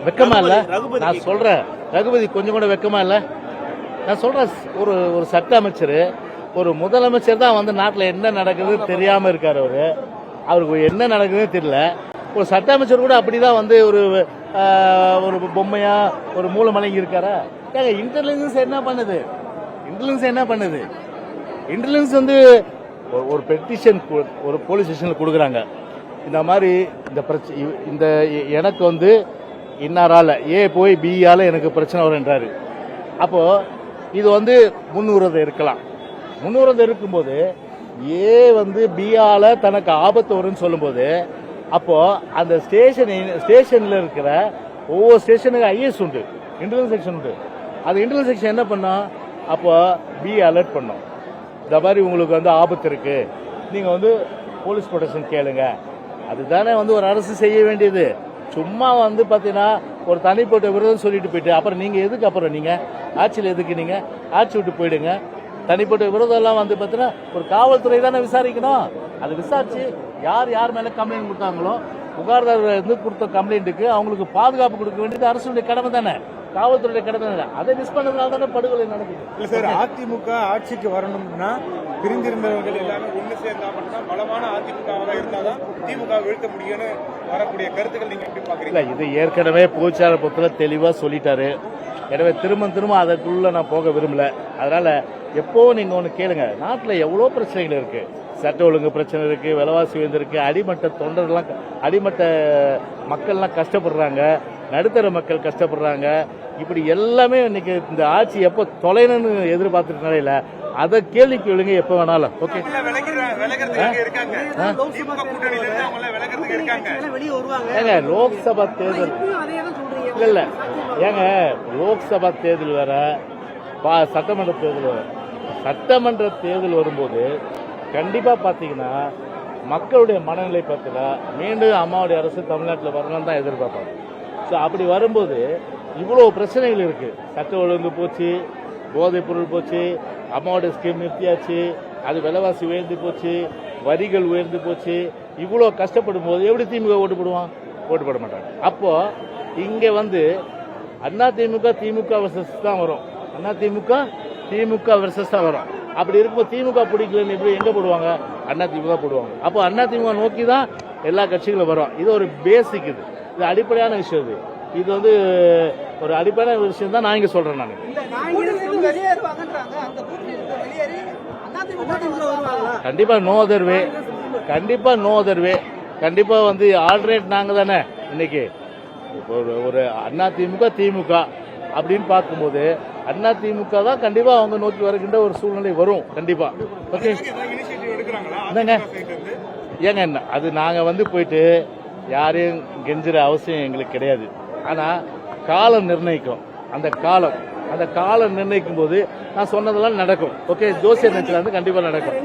வெக்கமா இல்ல? நான் சொல்றேன், ரகுபதி கொஞ்சம் கூட வெக்கமா இல்ல? நான் சொல்றேன், ஒரு சட்ட அமைச்சர், ஒரு முதலமைச்சர் தான் வந்து நாட்டில் என்ன நடக்குதுன்னு தெரியாம இருக்காரு. அவருக்கு என்ன நடக்குதுன்னு தெரியல. ஒரு சட்ட அமைச்சர் கூட அப்படிதான் வந்து ஒரு பொம்மையா ஒரு மூலமலைங்க இருக்காரா? இன்டெலிஜென்ஸ் என்ன பண்ணுது? இன்டெலிஜென்ஸ் வந்து ஒரு பெட்டிஷன் ஒரு போலீஸ் ஸ்டேஷன்ல கொடுக்குறாங்க. இந்த மாதிரி இந்த எனக்கு வந்து இன்னாரால போய் பிஆல எனக்கு பிரச்சனை வருன்றாரு. அப்போ இது வந்து முன்னுரிமை இருக்கலாம். முன்னுரிமை இருக்கும்போது வந்து பிஆல தனக்கு ஆபத்து வரும்னு சொல்லும்போது, அப்போ அந்த ஸ்டேஷன்ல இருக்கிற ஒவ்வொரு ஸ்டேஷனுக்கு ஐஎஸ் உண்டு, இன்டெலிஜென்ஸ் செக்ஷன் உண்டு. அது இன்டெலிஜென்ஸ் செக்ஷன் என்ன பண்ணோம்? அப்போ பி அலர்ட் பண்ணோம், இந்த மாதிரி உங்களுக்கு வந்து ஆபத்து இருக்கு, நீங்க வந்து போலீஸ் ப்ரொடெக்ஷன் கேளுங்க. அதுதானே வந்து ஒரு அரசு செய்ய வேண்டியது. சும்மா வந்து பாத்தீங்கன்னா ஒரு தனிப்பட்ட விரோதம் சொல்லிட்டு போயிட்டு அப்புறம் நீங்க எதுக்கு, அப்புறம் நீங்க ஆட்சியில் எதுக்கு, நீங்க ஆட்சி விட்டு போயிடுங்க. தனிப்பட்ட விரோதம் எல்லாம் வந்து பாத்தீங்கன்னா ஒரு காவல்துறை தானே விசாரிக்கணும். அது விசாரிச்சு யார் மேல கம்ப்ளைண்ட் கொடுத்தாங்களோ, புகார்தாரர் இருந்து கொடுத்த கம்ப்ளைண்ட்டுக்கு அவங்களுக்கு பாதுகாப்பு கொடுக்க வேண்டியது அரசுடைய கடமை தானே, காவல்துறையுடைய கடமை தானே. அதை மிஸ் பண்ணதுனால தானே படுகொலை நடக்குது. இல்ல சார், அதிமுக ஆட்சிக்கு வரணும்னா பிரிந்திருந்தவர்கள் எல்லாமே ஒண்ணு சேர்ந்தா மட்டும்தான் பலமான அதிமுகவாக இருந்தாதான் திமுக வீழ்த்த முடியும்னு வரக்கூடிய கருத்துக்கள் நீங்க எப்படி பாக்குறீங்க? இது ஏற்கனவே பொதுச்சாளர் பொறுத்தல தெளிவா சொல்லிட்டாரு. எனவே திரும்ப அதற்குள்ள நான் போக விரும்பல. அதனால எப்போ நீங்க ஒண்ணு கேளுங்க, நாட்டுல எவ்வளவு பிரச்சனைகள் இருக்கு. சட்ட ஒழுங்கு பிரச்சனை இருக்கு, விலைவாசி உயர்ந்திருக்கு, அடிமட்ட தொண்டர்லாம், அடிமட்ட மக்கள்லாம் கஷ்டப்படுறாங்க, நடுத்தர மக்கள் கஷ்டப்படுறாங்க. இப்படி எல்லாமே இன்னைக்கு இந்த ஆட்சி எப்போ தொலைணும்னு எதிர்பார்த்துட்டு நிலையில அதை கேள்விக்கு விழுங்க எப்ப வேணாலும். ஓகே, ஏங்க லோக்சபா தேர்தல் இல்ல ஏங்க, லோக்சபா தேர்தல் வேற, சட்டமன்ற தேர்தல் வேற. சட்டமன்ற தேர்தல் வரும்போது கண்டிப்பா பாத்தீங்கன்னா மக்களுடைய மனநிலை பார்த்தீங்கன்னா மீண்டும் அம்மாவுடைய அரசு தமிழ்நாட்டில் வரணும்னு தான் எதிர்பார்ப்பாங்க. ஸோ அப்படி வரும்போது இவ்வளோ பிரச்சனைகள் இருக்கு. சட்ட ஒழுங்கு போச்சு, போதைப் பொருள் போச்சு, அம்மாவுடைய ஸ்கீம் நிறுத்தியாச்சு, அது விலைவாசி உயர்ந்து போச்சு, வரிகள் உயர்ந்து போச்சு. இவ்வளோ கஷ்டப்படும் போது எப்படி திமுக ஓட்டு போட மாட்டாங்க. அப்போ இங்க வந்து திமுக வர்சஸ் தான் வரும். திமுக வர்சஸ் தான் வரும். அப்படி இருக்கும்போது திமுக பிடிக்கலன்னு எப்படி எங்க போடுவாங்க? திமுக போடுவாங்க. அப்போ திமுக நோக்கி தான் எல்லா கட்சிகளும் வரும். இது ஒரு பேசிக், இது அடிப்படையான விஷயம். இது வந்து ஒரு அடிப்படையான விஷயம் தான் நான் இங்க சொல்றேன். நான் கண்டிப்பா நோ அதர் வே, கண்டிப்பா வந்து ஆல்டர்னேட் நாங்க தானே. இன்னைக்கு ஒரு திமுக அப்படின்னு பார்க்கும்போது திமுக தான் கண்டிப்பா அவங்க நோக்கி வருகின்ற ஒரு சூழ்நிலை வரும் கண்டிப்பா. ஓகே, ஏங்க என்ன அது நாங்க வந்து போயிட்டு யாரையும் கெஞ்சுற அவசியம் எங்களுக்கு கிடையாது. ஆனா காலம் நிர்ணயிக்கும். அந்த காலம் நிர்ணயிக்கும் போது நான் சொன்னதெல்லாம் நடக்கும். ஓகே, ஜோசியர் நினைச்சல வந்து கண்டிப்பா நடக்கும்.